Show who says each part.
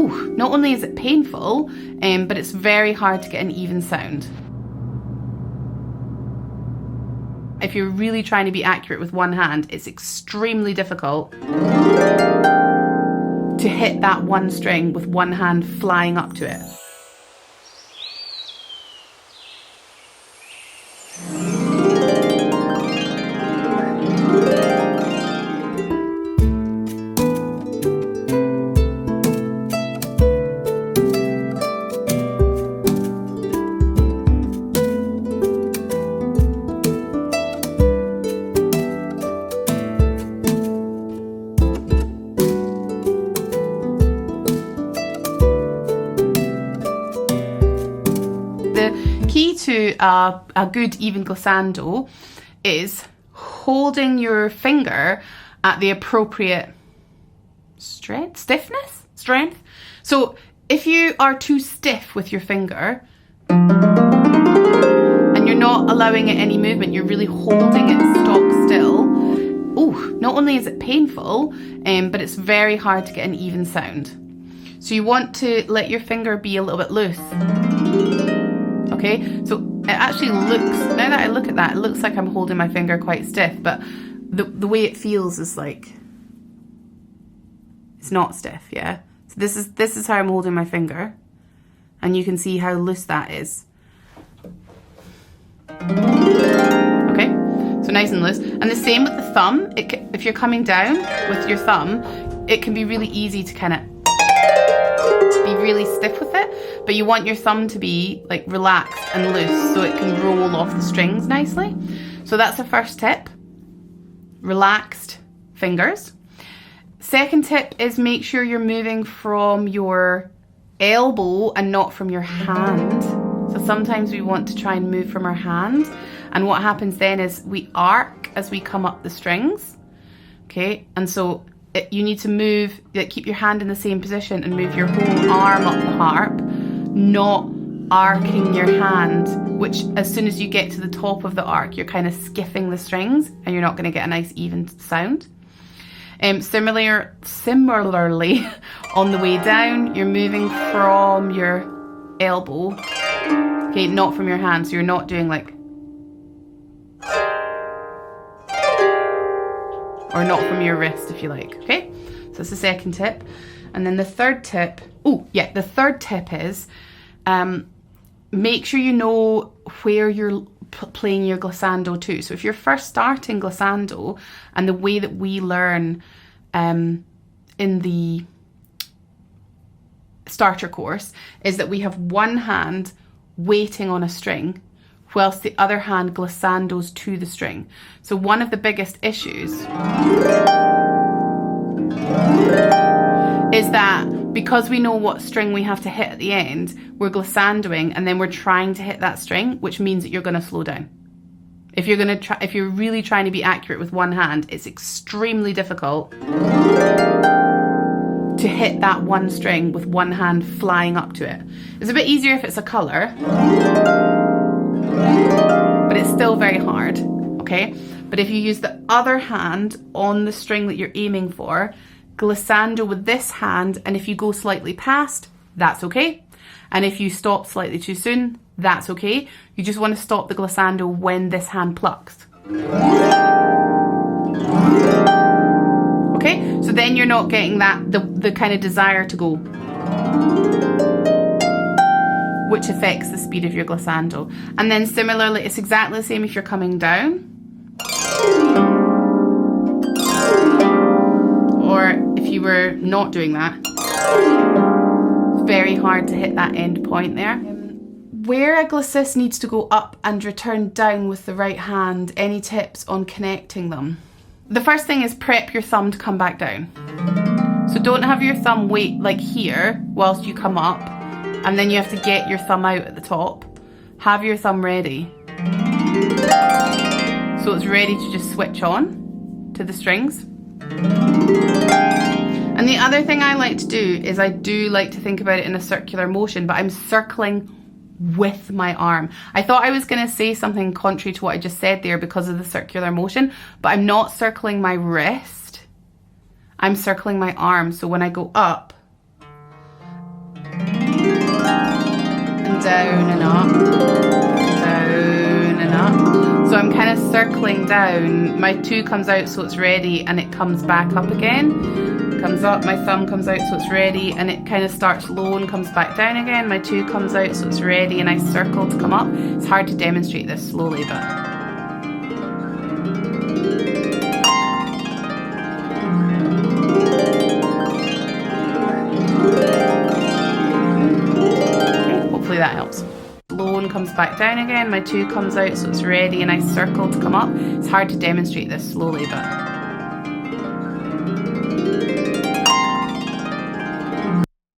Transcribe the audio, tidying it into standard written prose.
Speaker 1: ooh, not only is it painful, but it's very hard to get an even sound. If you're really trying to be accurate with one hand, it's extremely difficult to hit that one string with one hand flying up to it. To a good even glissando is holding your finger at the appropriate strength. So if you are too stiff with your finger and you're not allowing it any movement, you're really holding it stock still, ooh, not only is it painful, but it's very hard to get an even sound. So you want to let your finger be a little bit loose. Okay, so it actually looks, now that I look at that, it looks like I'm holding my finger quite stiff, but the way it feels is like, it's not stiff, yeah? So this is how I'm holding my finger, and you can see how loose that is. Okay, so nice and loose. And the same with the thumb. If you're coming down with your thumb, it can be really easy to kind of be really stiff with it, but you want your thumb to be like relaxed and loose so it can roll off the strings nicely. So that's the first tip, relaxed fingers. Second tip is make sure you're moving from your elbow and not from your hand. So sometimes we want to try and move from our hand, and what happens then is we arc as we come up the strings, okay? And so you need to move, like, keep your hand in the same position and move your whole arm up the harp, not arcing your hand, which as soon as you get to the top of the arc, you're kind of skiffing the strings and you're not going to get a nice even sound. Similarly, on the way down, you're moving from your elbow, okay, not from your hand, so you're not doing like, or not from your wrist, if you like, okay? So that's the second tip. And then the third tip, the third tip is make sure you know where you're playing your glissando to. So if you're first starting glissando, and the way that we learn in the starter course is that we have one hand waiting on a string, whilst the other hand glissandos to the string. So one of the biggest issues is that because we know what string we have to hit at the end, we're glissandoing and then we're trying to hit that string, which means that you're going to slow down. If you're really trying to be accurate with one hand, it's extremely difficult to hit that one string with one hand flying up to it. It's a bit easier if it's a colour, but it's still very hard, okay? But if you use the other hand on the string that you're aiming for, glissando with this hand, and if you go slightly past, that's okay. And if you stop slightly too soon, that's okay. You just want to stop the glissando when this hand plucks. Okay, so then you're not getting that, the kind of desire to go, which affects the speed of your glissando. And then similarly, it's exactly the same if you're coming down, or if you were not doing that. It's very hard to hit that end point there. Where a glissist needs to go up and return down with the right hand, any tips on connecting them? The first thing is prep your thumb to come back down. So don't have your thumb wait like here whilst you come up, and then you have to get your thumb out at the top. Have your thumb ready, so it's ready to just switch on to the strings. And the other thing I like to do is I do like to think about it in a circular motion, but I'm circling with my arm. I thought I was going to say something contrary to what I just said there because of the circular motion, but I'm not circling my wrist, I'm circling my arm. So when I go up and down and up, down and up. So I'm kind of circling down. My 2 comes out so it's ready, and it comes back up again. It comes up, my thumb comes out so it's ready, and it kind of starts low and comes back down again. My 2 comes out so it's ready, and I circle to come up. It's hard to demonstrate this slowly, but... hopefully that helps. Low and comes back down again. My 2 comes out so it's ready, and I circle to come up. It's hard to demonstrate this slowly, but...